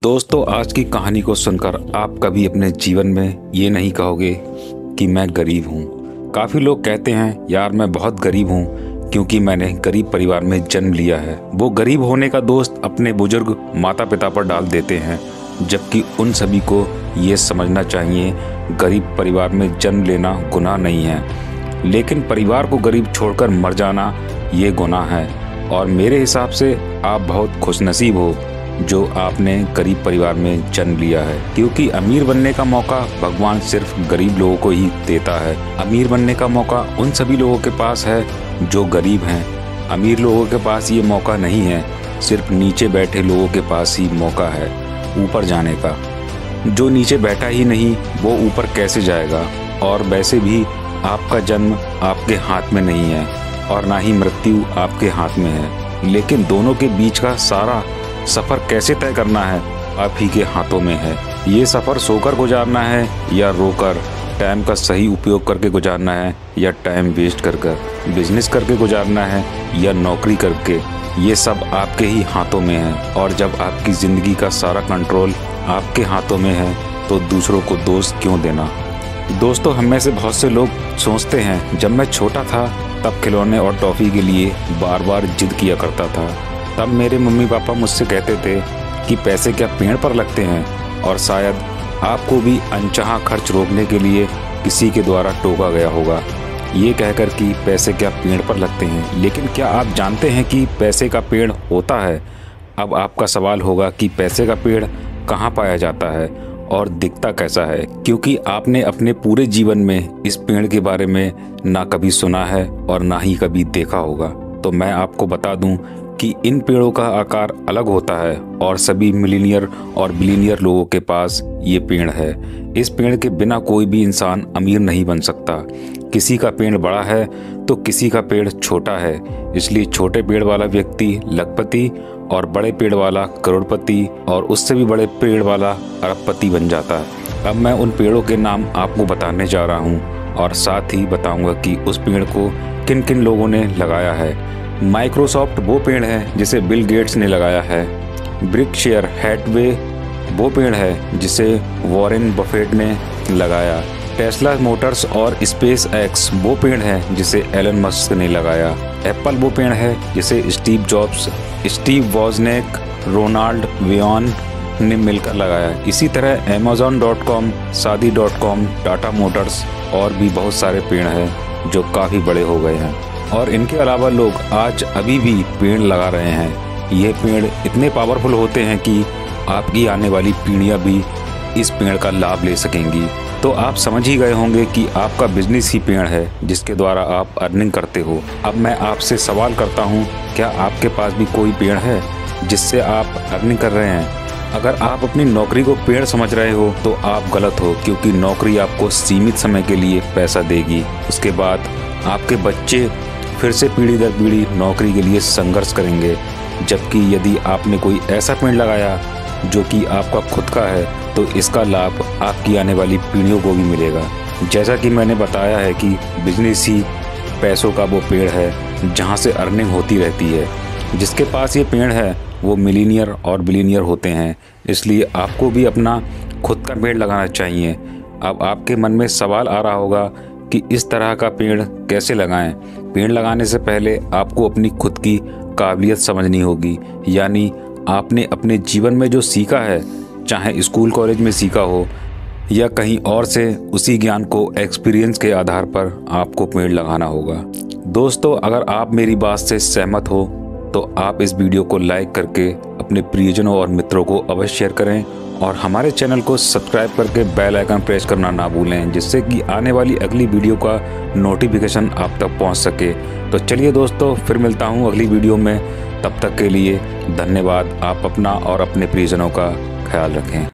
दोस्तों, आज की कहानी को सुनकर आप कभी अपने जीवन में ये नहीं कहोगे कि मैं गरीब हूँ। काफ़ी लोग कहते हैं यार मैं बहुत गरीब हूँ क्योंकि मैंने गरीब परिवार में जन्म लिया है। वो गरीब होने का दोस्त अपने बुजुर्ग माता पिता पर डाल देते हैं, जबकि उन सभी को ये समझना चाहिए गरीब परिवार में जन्म लेना गुनाह नहीं है, लेकिन परिवार को गरीब छोड़कर मर जाना ये गुनाह है। और मेरे हिसाब से आप बहुत खुशनसीब हो जो आपने गरीब परिवार में जन्म लिया है, क्योंकि अमीर बनने का मौका भगवान सिर्फ गरीब लोगों को ही देता है। अमीर बनने का मौका उन सभी लोगों के पास है जो गरीब हैं। अमीर लोगों के पास ये मौका नहीं है, सिर्फ नीचे बैठे लोगों के पास ही मौका है ऊपर जाने का। जो नीचे बैठा ही नहीं वो ऊपर कैसे जाएगा। और वैसे भी आपका जन्म आपके हाथ में नहीं है और ना ही मृत्यु आपके हाथ में है, लेकिन दोनों के बीच का सारा सफ़र कैसे तय करना है आप ही के हाथों में है। ये सफ़र सोकर गुजारना है या रोकर, टाइम का सही उपयोग करके गुजारना है या टाइम वेस्ट कर बिजनेस करके गुजारना है या नौकरी करके, ये सब आपके ही हाथों में है। और जब आपकी ज़िंदगी का सारा कंट्रोल आपके हाथों में है तो दूसरों को दोष क्यों देना। दोस्तों, हम में से बहुत से लोग सोचते हैं जब मैं छोटा था तब खिलौने और टॉफ़ी के लिए बार बार जिद किया करता था। तब मेरे मम्मी पापा मुझसे कहते थे कि पैसे क्या पेड़ पर लगते हैं, और शायद आपको भी अनचाहा खर्च रोकने के लिए किसी के द्वारा टोका गया होगा ये कहकर कि पैसे क्या पेड़ पर लगते हैं। लेकिन क्या आप जानते हैं कि पैसे का पेड़ होता है। अब आपका सवाल होगा कि पैसे का पेड़ कहाँ पाया जाता है और दिखता कैसा है, क्योंकि आपने अपने पूरे जीवन में इस पेड़ के बारे में ना कभी सुना है और ना ही कभी देखा होगा। तो मैं आपको बता दूं कि इन पेड़ों का आकार अलग होता है और सभी मिलीनियर और बिलीनियर लोगों के पास ये पेड़ है। इस पेड़ के बिना कोई भी इंसान अमीर नहीं बन सकता। किसी का पेड़ बड़ा है तो किसी का पेड़ छोटा है, इसलिए छोटे पेड़ वाला व्यक्ति लखपति और बड़े पेड़ वाला करोड़पति और उससे भी बड़े पेड़ वाला अरबपति बन जाता है। अब मैं उन पेड़ों के नाम आपको बताने जा रहा हूँ और साथ ही बताऊँगा कि उस पेड़ को किन किन लोगों ने लगाया है। माइक्रोसॉफ्ट वो पेड़ है जिसे बिल गेट्स ने लगाया है। ब्रिकशेयर हैथवे वो पेड़ है जिसे वॉरेन बफेट ने लगाया। टेस्ला मोटर्स और स्पेस एक्स वो पेड़ है जिसे एलन मस्क ने लगाया। एप्पल वो पेड़ है जिसे Steve Jobs, Steve Wozniak, Ronald Wayne ने मिलकर लगाया। इसी तरह Amazon.com, शादी.com, टाटा मोटर्स और भी बहुत सारे पेड़ हैं जो काफ़ी बड़े हो गए हैं। और इनके अलावा लोग आज अभी भी पेड़ लगा रहे हैं। ये पेड़ इतने पावरफुल होते हैं कि आपकी आने वाली पीढ़ियां भी इस पेड़ का लाभ ले सकेंगी। तो आप समझ ही गए होंगे कि आपका बिजनेस ही पेड़ है जिसके द्वारा आप अर्निंग करते हो। अब मैं आपसे सवाल करता हूँ, क्या आपके पास भी कोई पेड़ है जिससे आप अर्निंग कर रहे हैं? अगर आप अपनी नौकरी को पेड़ समझ रहे हो तो आप गलत हो, क्योंकि नौकरी आपको सीमित समय के लिए पैसा देगी। उसके बाद आपके बच्चे फिर से पीढ़ी दर पीढ़ी नौकरी के लिए संघर्ष करेंगे। जबकि यदि आपने कोई ऐसा पेड़ लगाया जो कि आपका खुद का है तो इसका लाभ आपकी आने वाली पीढ़ियों को भी मिलेगा। जैसा कि मैंने बताया है कि बिजनेस ही पैसों का वो पेड़ है जहां से अर्निंग होती रहती है। जिसके पास ये पेड़ है वो मिलीनियर और बिलीनियर होते हैं, इसलिए आपको भी अपना खुद का पेड़ लगाना चाहिए। अब आपके मन में सवाल आ रहा होगा कि इस तरह का पेड़ कैसे लगाएं। पेड़ लगाने से पहले आपको अपनी खुद की काबिलियत समझनी होगी, यानी आपने अपने जीवन में जो सीखा है, चाहे स्कूल कॉलेज में सीखा हो या कहीं और से, उसी ज्ञान को एक्सपीरियंस के आधार पर आपको पेड़ लगाना होगा। दोस्तों, अगर आप मेरी बात से सहमत हो तो आप इस वीडियो को लाइक करके अपने प्रियजनों और मित्रों को अवश्य शेयर करें और हमारे चैनल को सब्सक्राइब करके बेल आइकन प्रेस करना ना भूलें, जिससे कि आने वाली अगली वीडियो का नोटिफिकेशन आप तक पहुंच सके। तो चलिए दोस्तों, फिर मिलता हूं अगली वीडियो में। तब तक के लिए धन्यवाद। आप अपना और अपने प्रियजनों का ख्याल रखें।